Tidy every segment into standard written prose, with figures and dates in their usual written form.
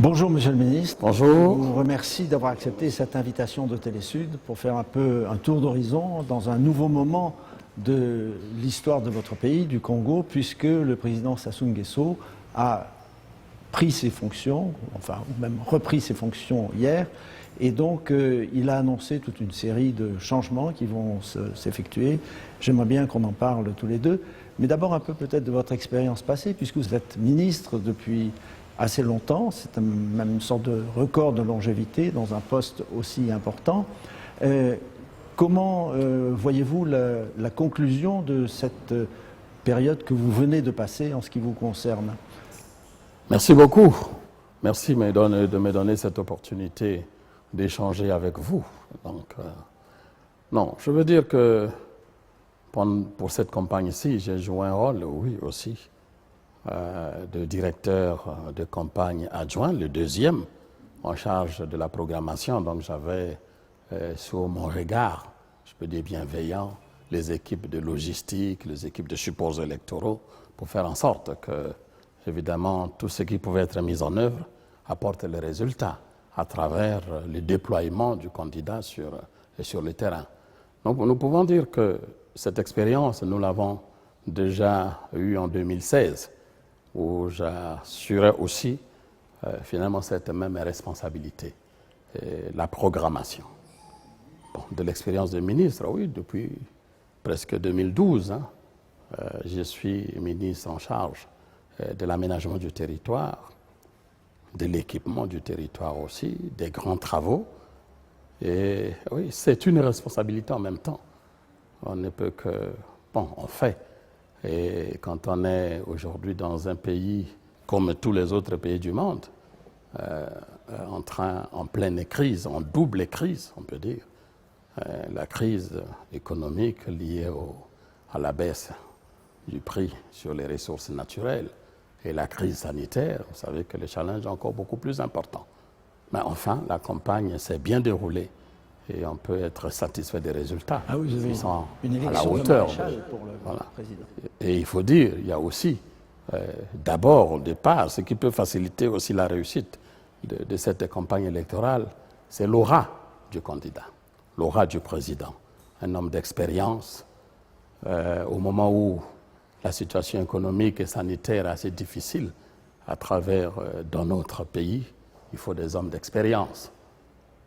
Bonjour Monsieur le Ministre. Bonjour. Je vous remercie d'avoir accepté cette invitation de Télésud pour faire un peu un tour d'horizon dans un nouveau moment de l'histoire de votre pays, du Congo, puisque le président Sassou Nguesso a pris ses fonctions, enfin ou même repris ses fonctions hier, et donc il a annoncé toute une série de changements qui vont s'effectuer. J'aimerais bien qu'on en parle tous les deux, mais d'abord un peu peut-être de votre expérience passée, puisque vous êtes ministre depuis assez longtemps, c'est même une sorte de record de longévité dans un poste aussi important. Comment voyez-vous la conclusion de cette période que vous venez de passer en ce qui vous concerne? Merci beaucoup. Merci de me donner cette opportunité d'échanger avec vous. Donc, non, je veux dire que pour cette campagne-ci, j'ai joué un rôle, oui, aussi, de directeur de campagne adjoint, le deuxième, en charge de la programmation. Donc j'avais sous mon regard, je peux dire bienveillant, les équipes de logistique, les équipes de supports électoraux, pour faire en sorte que, évidemment, tout ce qui pouvait être mis en œuvre apporte les résultats à travers le déploiement du candidat sur le terrain. Donc nous pouvons dire que cette expérience, nous l'avons déjà eue en 2016, où j'assurais aussi finalement cette même responsabilité, la programmation. Bon, de l'expérience de ministre, oui, depuis presque 2012, je suis ministre en charge de l'aménagement du territoire, de l'équipement du territoire aussi, des grands travaux. Et oui, c'est une responsabilité en même temps. On ne peut que, bon, on fait. Et quand on est aujourd'hui dans un pays comme tous les autres pays du monde, en pleine crise, en double crise, on peut dire, la crise économique liée à la baisse du prix sur les ressources naturelles et la crise sanitaire, vous savez que le challenge est encore beaucoup plus important. Mais enfin, la campagne s'est bien déroulée et on peut être satisfait des résultats. Ah oui, vous avez sont une à la élection hauteur de maréchal pour le président. Et il faut dire, il y a aussi, d'abord, au départ, ce qui peut faciliter aussi la réussite de cette campagne électorale, c'est l'aura du candidat, l'aura du président. Un homme d'expérience, au moment où la situation économique et sanitaire est assez difficile dans notre pays, il faut des hommes d'expérience.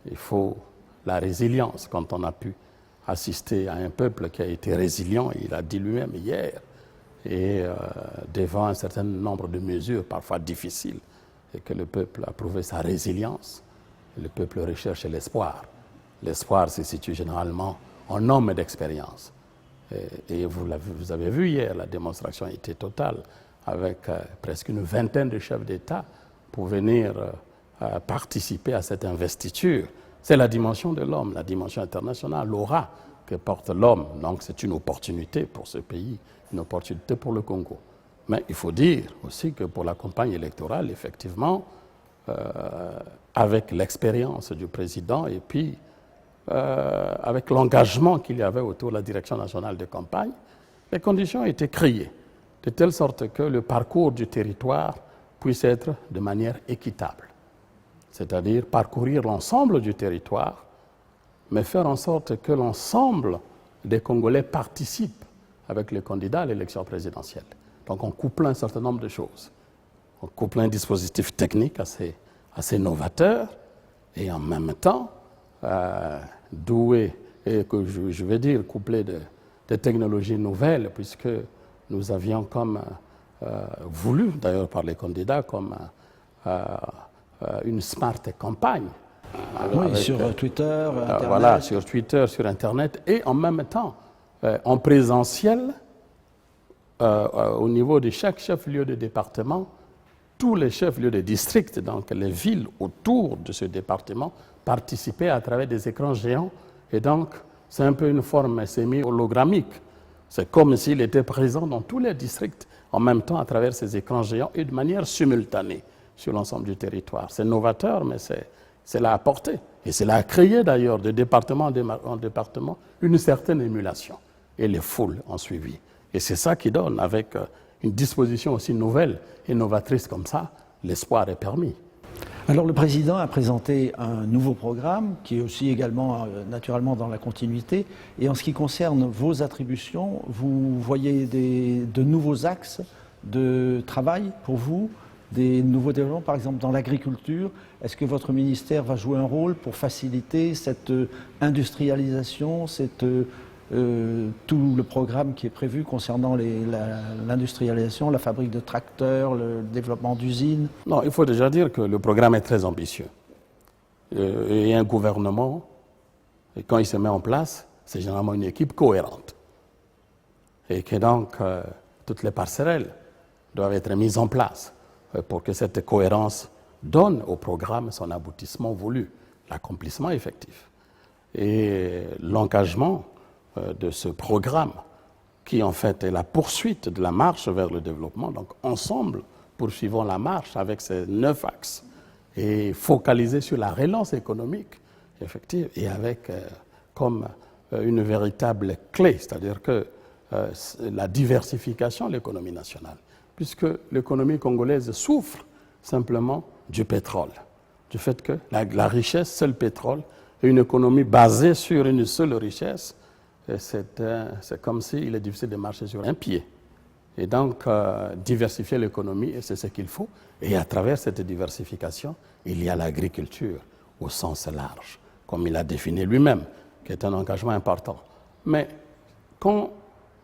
Il faut la résilience. Quand on a pu assister à un peuple qui a été résilient, il a dit lui-même hier, et devant un certain nombre de mesures parfois difficiles, et que le peuple a prouvé sa résilience, le peuple recherche l'espoir. L'espoir se situe généralement en homme d'expérience. Et vous avez vu hier, la démonstration a été totale, avec presque une vingtaine de chefs d'État pour venir participer à cette investiture. C'est la dimension de l'homme, la dimension internationale, l'aura que porte l'homme. Donc c'est une opportunité pour ce pays, une opportunité pour le Congo. Mais il faut dire aussi que pour la campagne électorale, effectivement, avec l'expérience du président et puis avec l'engagement qu'il y avait autour de la direction nationale de campagne, les conditions ont été créées, de telle sorte que le parcours du territoire puisse être de manière équitable. C'est-à-dire parcourir l'ensemble du territoire, mais faire en sorte que l'ensemble des Congolais participent avec les candidats à l'élection présidentielle. Donc on couple un certain nombre de choses. On couple un dispositif technique assez novateur et en même temps doué, et que je vais dire couplé de technologies nouvelles, puisque nous avions comme voulu, d'ailleurs par les candidats, comme une smart campagne. Oui, sur Twitter, Internet. Voilà, sur Twitter, sur Internet, et en même temps, en présentiel, au niveau de chaque chef-lieu de département, tous les chefs-lieux de district, donc les villes autour de ce département, participaient à travers des écrans géants, et donc c'est un peu une forme semi-hologrammique. C'est comme s'il était présent dans tous les districts, en même temps à travers ces écrans géants, et de manière simultanée sur l'ensemble du territoire. C'est novateur, mais c'est là à porter. Et c'est là à créer d'ailleurs de département en département une certaine émulation. Et les foules ont suivi. Et c'est ça qui donne, avec une disposition aussi nouvelle et novatrice comme ça, l'espoir est permis. Alors le président a présenté un nouveau programme qui est aussi également naturellement dans la continuité. Et en ce qui concerne vos attributions, vous voyez de nouveaux axes de travail pour vous, des nouveaux développements, par exemple dans l'agriculture. Est-ce que votre ministère va jouer un rôle pour faciliter cette industrialisation, tout le programme qui est prévu concernant l'industrialisation, la fabrique de tracteurs, le développement d'usines? Non, il faut déjà dire que le programme est très ambitieux. Et un gouvernement, quand il se met en place, c'est généralement une équipe cohérente. Et que donc, toutes les passerelles doivent être mises en place pour que cette cohérence donne au programme son aboutissement voulu, l'accomplissement effectif. Et l'engagement de ce programme, qui en fait est la poursuite de la marche vers le développement. Donc ensemble, poursuivons la marche avec ces 9 axes et focaliser sur la relance économique effective et avec comme une véritable clé, c'est-à-dire que la diversification de l'économie nationale, puisque l'économie congolaise souffre simplement du pétrole, du fait que la richesse, c'est le pétrole, et une économie basée sur une seule richesse, c'est comme s'il est difficile de marcher sur un pied. Et donc, diversifier l'économie, c'est ce qu'il faut. Et à travers cette diversification, il y a l'agriculture au sens large, comme il a défini lui-même, qui est un engagement important. Mais quand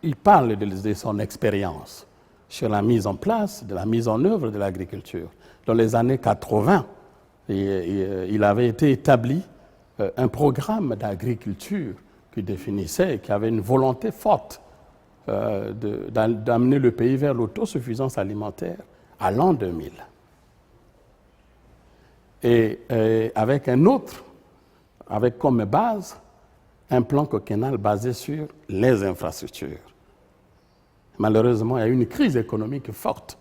il parle de son expérience sur la mise en place, de la mise en œuvre de l'agriculture, dans les années 80, il avait été établi un programme d'agriculture qui définissait, qui avait une volonté forte d'amener le pays vers l'autosuffisance alimentaire à l'an 2000. Et avec un autre, avec comme base, un plan quinquennal basé sur les infrastructures. Malheureusement, il y a eu une crise économique forte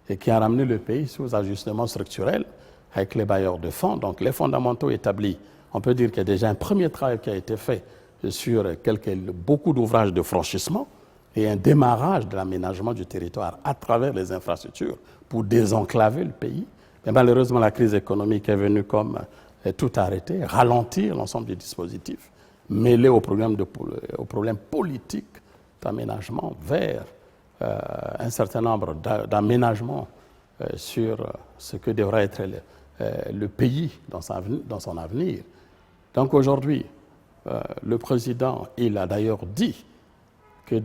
et qui a ramené le pays sous ajustement structurel avec les bailleurs de fonds. Donc les fondamentaux établis, on peut dire qu'il y a déjà un premier travail qui a été fait sur beaucoup d'ouvrages de franchissement et un démarrage de l'aménagement du territoire à travers les infrastructures pour désenclaver le pays. Mais malheureusement, la crise économique est venue comme tout arrêter, ralentir l'ensemble des dispositifs, mêler au problème politique d'aménagement vers un certain nombre d'aménagements sur ce que devra être le pays dans son avenir. Donc aujourd'hui, le président, il a d'ailleurs dit que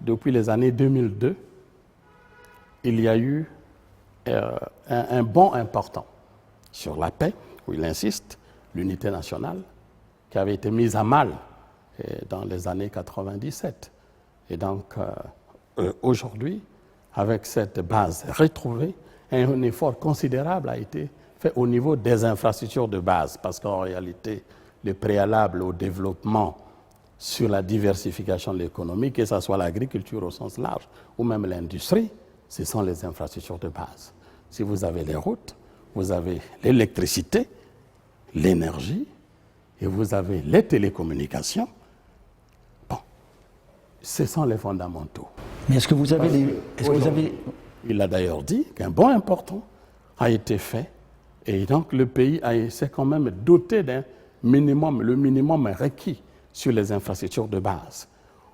depuis les années 2002, il y a eu un bond important sur la paix, où il insiste, l'unité nationale, qui avait été mise à mal dans les années 97. Et donc, aujourd'hui, avec cette base retrouvée, un effort considérable a été fait au niveau des infrastructures de base, parce qu'en réalité, le préalable au développement sur la diversification de l'économie, que ce soit l'agriculture au sens large ou même l'industrie, ce sont les infrastructures de base. Si vous avez les routes, vous avez l'électricité, l'énergie, et vous avez les télécommunications. Bon, ce sont les fondamentaux. Mais est-ce que vous avez Il a d'ailleurs dit qu'un bond important a été fait, et donc le pays s'est quand même doté d'un minimum, le minimum requis sur les infrastructures de base,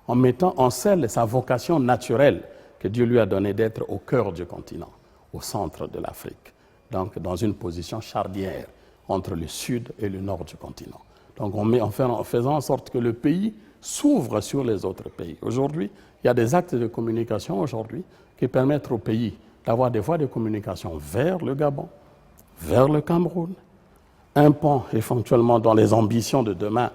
en mettant en scène sa vocation naturelle que Dieu lui a donnée d'être au cœur du continent, au centre de l'Afrique, donc dans une position charnière entre le sud et le nord du continent. Donc en faisant en sorte que le pays s'ouvre sur les autres pays. Aujourd'hui, il y a des actes de communication aujourd'hui qui permettent au pays d'avoir des voies de communication vers le Gabon, vers le Cameroun, un pont éventuellement dans les ambitions de demain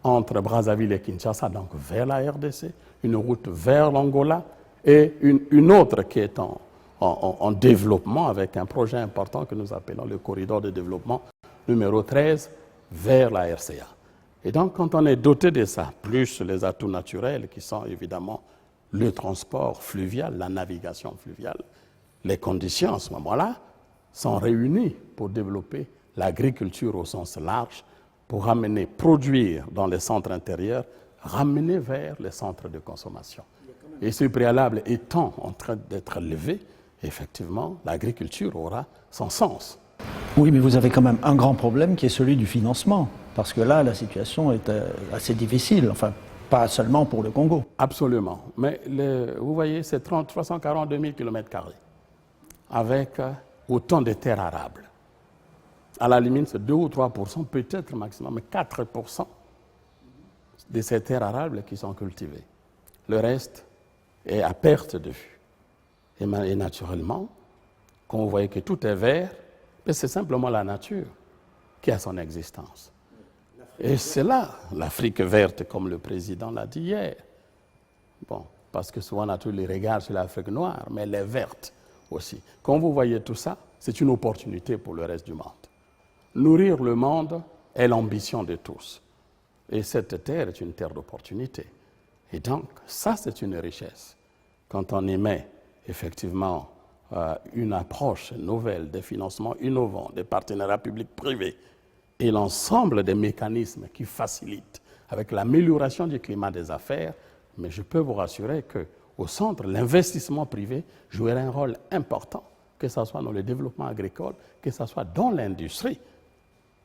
entre Brazzaville et Kinshasa, donc vers la RDC, une route vers l'Angola et une autre qui est en développement avec un projet important que nous appelons le corridor de développement numéro 13 vers la RCA. Et donc quand on est doté de ça, plus les atouts naturels qui sont évidemment le transport fluvial, la navigation fluviale, les conditions à ce moment-là sont réunies pour développer l'agriculture au sens large, pour ramener, produire dans les centres intérieurs, ramener vers les centres de consommation. Et ce préalable étant en train d'être levé, effectivement, l'agriculture aura son sens. Oui, mais vous avez quand même un grand problème qui est celui du financement. Parce que là, la situation est assez difficile. Enfin, pas seulement pour le Congo. Absolument. Mais vous voyez, c'est 342 000 km² avec autant de terres arables. À la limite, c'est 2 ou 3%, peut-être maximum, mais 4% de ces terres arables qui sont cultivées. Le reste est à perte de vue. Et naturellement, quand vous voyez que tout est vert, c'est simplement la nature qui a son existence. Et c'est là l'Afrique verte, comme le président l'a dit hier. Bon, parce que souvent on a tous les regards sur l'Afrique noire, mais elle est verte aussi. Quand vous voyez tout ça, c'est une opportunité pour le reste du monde. Nourrir le monde est l'ambition de tous. Et cette terre est une terre d'opportunité. Et donc, ça, c'est une richesse. Quand on émet effectivement une approche nouvelle des financements innovants, des partenariats publics-privés et l'ensemble des mécanismes qui facilitent avec l'amélioration du climat des affaires, mais je peux vous rassurer qu'au centre, l'investissement privé jouera un rôle important, que ce soit dans le développement agricole, que ce soit dans l'industrie,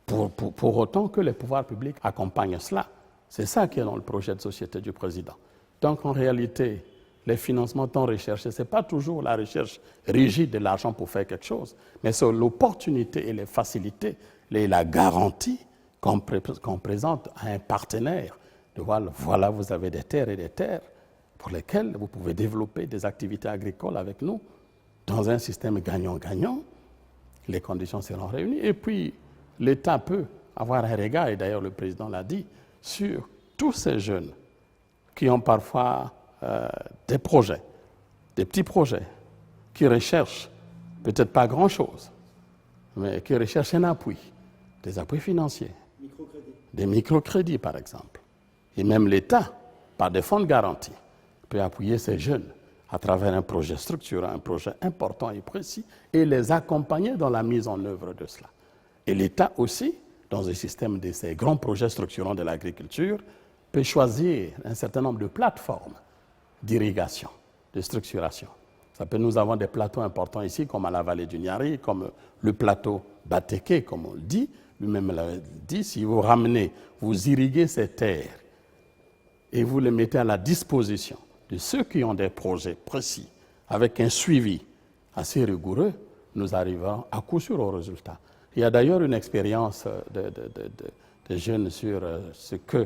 pour autant que les pouvoirs publics accompagnent cela. C'est ça qui est dans le projet de société du président. Donc en réalité, les financements tant recherchés, ce n'est pas toujours la recherche rigide de l'argent pour faire quelque chose, mais c'est l'opportunité et les facilités, la garantie qu'on présente à un partenaire. De voilà, vous avez des terres et des terres pour lesquelles vous pouvez développer des activités agricoles avec nous dans un système gagnant-gagnant. Les conditions seront réunies. Et puis, l'État peut avoir un regard, et d'ailleurs le président l'a dit, sur tous ces jeunes qui ont parfois des projets, des petits projets, qui recherchent peut-être pas grand-chose, mais qui recherchent un appui, des appuis financiers, des microcrédits par exemple. Et même l'État, par des fonds de garantie, peut appuyer ces jeunes à travers un projet structurant, un projet important et précis, et les accompagner dans la mise en œuvre de cela. Et l'État aussi, dans un système de ces grands projets structurants de l'agriculture, peut choisir un certain nombre de plateformes d'irrigation, de structuration. Nous avons des plateaux importants ici, comme à la vallée du Niari, comme le plateau Bateke, comme on le dit. Lui-même l'a dit, si vous ramenez, vous irriguez ces terres et vous les mettez à la disposition de ceux qui ont des projets précis, avec un suivi assez rigoureux, nous arrivons à coup sûr au résultat. Il y a d'ailleurs une expérience de jeunes sur ce que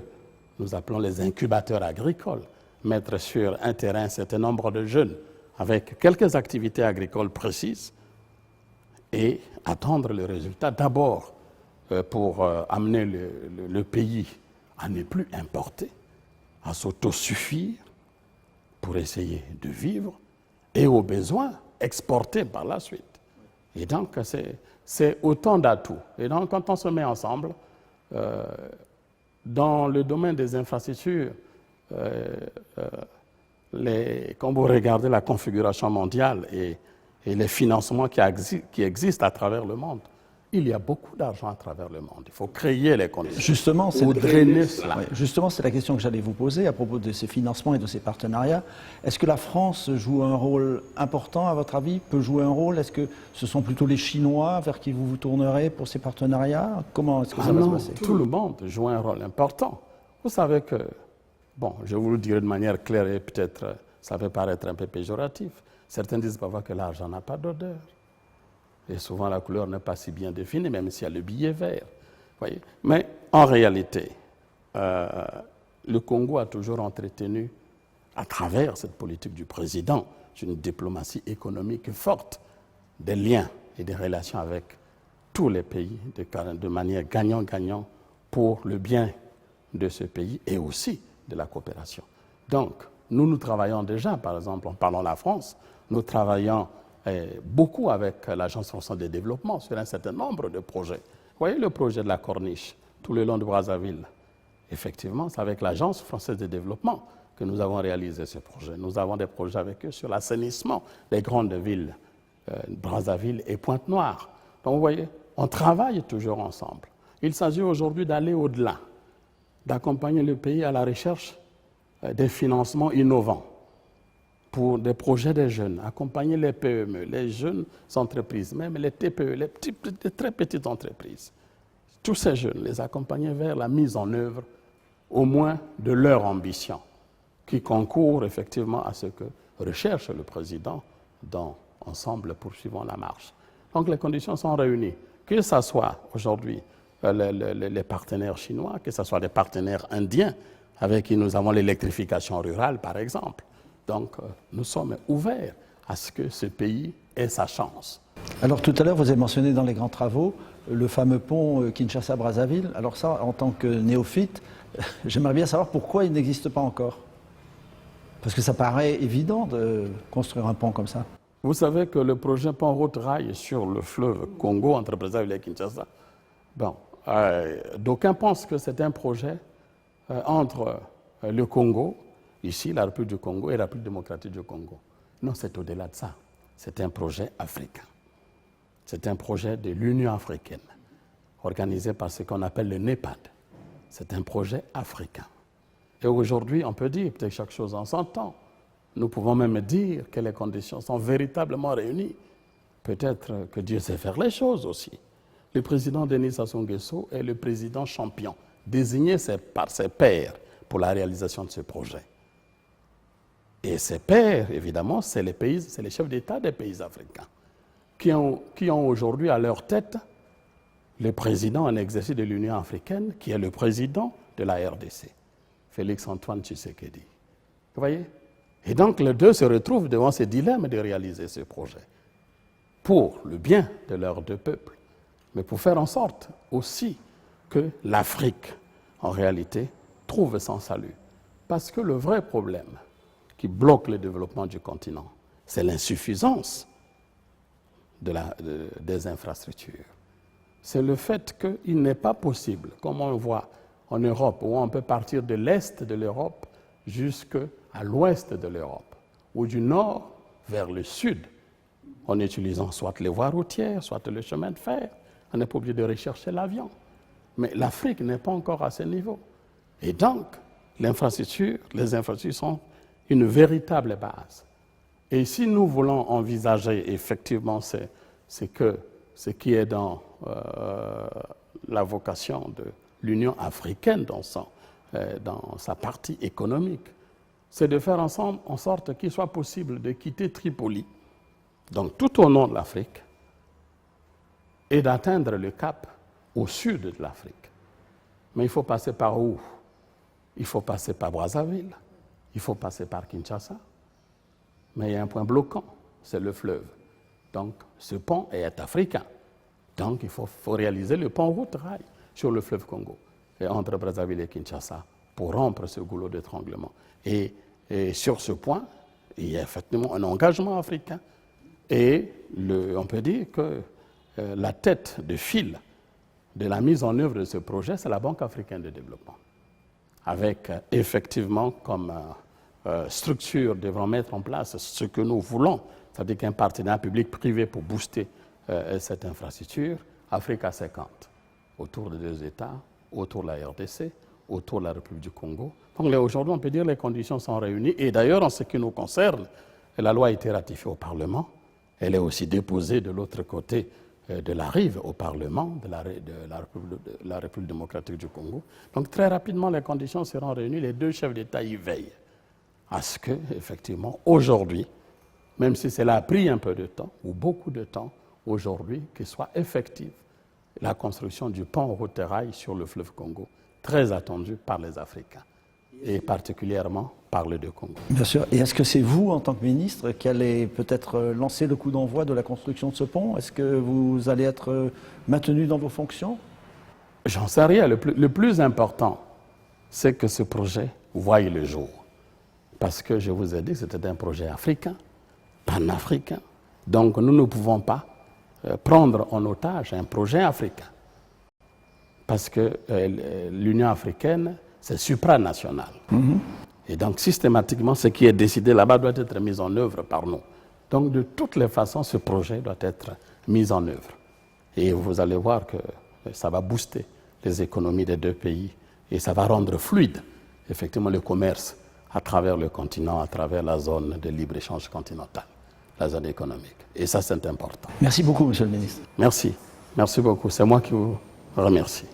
nous appelons les incubateurs agricoles, mettre sur un terrain un certain nombre de jeunes avec quelques activités agricoles précises et attendre le résultat d'abord pour amener le pays à ne plus importer, à s'autosuffire pour essayer de vivre et au besoin exporter par la suite. Et donc c'est autant d'atouts. Et donc quand on se met ensemble, dans le domaine des infrastructures, quand vous regardez la configuration mondiale et les financements qui existent à travers le monde, il y a beaucoup d'argent à travers le monde. Il faut créer les conditions. Justement, pour drainer cela. Ouais, justement, c'est la question que j'allais vous poser à propos de ces financements et de ces partenariats. Est-ce que la France joue un rôle important, à votre avis, peut jouer un rôle? Est-ce que ce sont plutôt les Chinois vers qui vous vous tournerez pour ces partenariats? Comment est-ce que ça va se passer? Tout le monde joue un rôle important. Vous savez que, bon, je vous le dirai de manière claire et peut-être ça peut paraître un peu péjoratif. Certains disent parfois que l'argent n'a pas d'odeur. Et souvent, la couleur n'est pas si bien définie, même s'il y a le billet vert. Voyez. Mais en réalité, le Congo a toujours entretenu, à travers cette politique du président, une diplomatie économique forte, des liens et des relations avec tous les pays de manière gagnant-gagnant pour le bien de ce pays et aussi de la coopération. Donc, nous travaillons déjà, par exemple, en parlant de la France, nous travaillons beaucoup avec l'Agence française de développement sur un certain nombre de projets. Vous voyez le projet de la Corniche, tout le long de Brazzaville. Effectivement, c'est avec l'Agence française de développement que nous avons réalisé ce projet. Nous avons des projets avec eux sur l'assainissement des grandes villes, Brazzaville et Pointe-Noire. Donc vous voyez, on travaille toujours ensemble. Il s'agit aujourd'hui d'aller au-delà, d'accompagner le pays à la recherche des financements innovants pour des projets des jeunes, accompagner les PME, les jeunes entreprises, même les TPE, les très petites entreprises. Tous ces jeunes, les accompagner vers la mise en œuvre, au moins, de leur ambition, qui concourt effectivement à ce que recherche le président dans Ensemble poursuivons la marche. Donc les conditions sont réunies, que ce soit aujourd'hui les partenaires chinois, que ce soit les partenaires indiens, avec qui nous avons l'électrification rurale, par exemple. Donc, nous sommes ouverts à ce que ce pays ait sa chance. Alors, tout à l'heure, vous avez mentionné dans les grands travaux le fameux pont Kinshasa-Brazzaville. Alors ça, en tant que néophyte, j'aimerais bien savoir pourquoi il n'existe pas encore. Parce que ça paraît évident de construire un pont comme ça. Vous savez que le projet pont-route-rail sur le fleuve Congo, entre Brazzaville et Kinshasa, d'aucuns pensent que c'est un projet entre le Congo, ici, la République du Congo et la République démocratique du Congo. Non, c'est au-delà de ça. C'est un projet africain. C'est un projet de l'Union africaine, organisé par ce qu'on appelle le NEPAD. C'est un projet africain. Et aujourd'hui, on peut dire, peut-être chaque chose en son temps, nous pouvons même dire que les conditions sont véritablement réunies. Peut-être que Dieu sait faire les choses aussi. Le président Denis Sassou Nguesso est le président champion, désigné par ses pairs pour la réalisation de ce projet. Et ces pairs, évidemment, c'est les chefs d'État des pays africains qui ont aujourd'hui à leur tête le président en exercice de l'Union africaine, qui est le président de la RDC, Félix-Antoine Tshisekedi. Vous voyez? Et donc, les deux se retrouvent devant ce dilemme de réaliser ce projet pour le bien de leurs deux peuples, mais pour faire en sorte aussi que l'Afrique, en réalité, trouve son salut. Parce que le vrai problème qui bloque le développement du continent, c'est l'insuffisance des infrastructures. C'est le fait qu'il n'est pas possible, comme on voit en Europe, où on peut partir de l'Est de l'Europe jusqu'à l'Ouest de l'Europe, ou du Nord vers le Sud, en utilisant soit les voies routières, soit le chemin de fer. On n'est pas obligé de rechercher l'avion. Mais l'Afrique n'est pas encore à ce niveau. Et donc, les infrastructures sont une véritable base. Et si nous voulons envisager effectivement ce qui est dans la vocation de l'Union africaine dans sa partie économique, c'est de faire ensemble en sorte qu'il soit possible de quitter Tripoli, donc tout au nord de l'Afrique, et d'atteindre le cap au sud de l'Afrique. Mais il faut passer par où? Il faut passer par Brazzaville, il faut passer par Kinshasa, mais il y a un point bloquant, c'est le fleuve. Donc ce pont est africain. Donc il faut réaliser le pont route-rail sur le fleuve Congo, et entre Brazzaville et Kinshasa, pour rompre ce goulot d'étranglement. Et sur ce point, il y a effectivement un engagement africain. Et on peut dire que la tête de file de la mise en œuvre de ce projet, c'est la Banque africaine de développement. Avec effectivement comme structure devant mettre en place ce que nous voulons, c'est-à-dire qu'un partenariat public-privé pour booster cette infrastructure, Africa 50, autour de 2 États, autour de la RDC, autour de la République du Congo. Donc aujourd'hui, on peut dire que les conditions sont réunies. Et d'ailleurs, en ce qui nous concerne, la loi a été ratifiée au Parlement. Elle est aussi déposée de l'autre côté de la rive au Parlement de la République démocratique du Congo. Donc très rapidement, les conditions seront réunies. Les deux chefs d'État y veillent à ce que, effectivement, aujourd'hui, même si cela a pris un peu de temps, ou beaucoup de temps, aujourd'hui, qu'il soit effective la construction du pont route-rail sur le fleuve Congo, très attendu par les Africains, et particulièrement par les deux Congos. Bien sûr. Et est-ce que c'est vous, en tant que ministre, qui allez peut-être lancer le coup d'envoi de la construction de ce pont? Est-ce que vous allez être maintenu dans vos fonctions? J'en sais rien. Le plus important, c'est que ce projet voie le jour. Parce que je vous ai dit que c'était un projet africain, panafricain. Donc nous ne pouvons pas prendre en otage un projet africain. Parce que l'Union africaine, c'est supranational. Et donc, systématiquement, ce qui est décidé là-bas doit être mis en œuvre par nous. Donc, de toutes les façons, ce projet doit être mis en œuvre. Et vous allez voir que ça va booster les économies des deux pays et ça va rendre fluide, effectivement, le commerce à travers le continent, à travers la zone de libre-échange continentale, la zone économique. Et ça, c'est important. Merci beaucoup, Monsieur le ministre. Merci. Merci beaucoup. C'est moi qui vous remercie.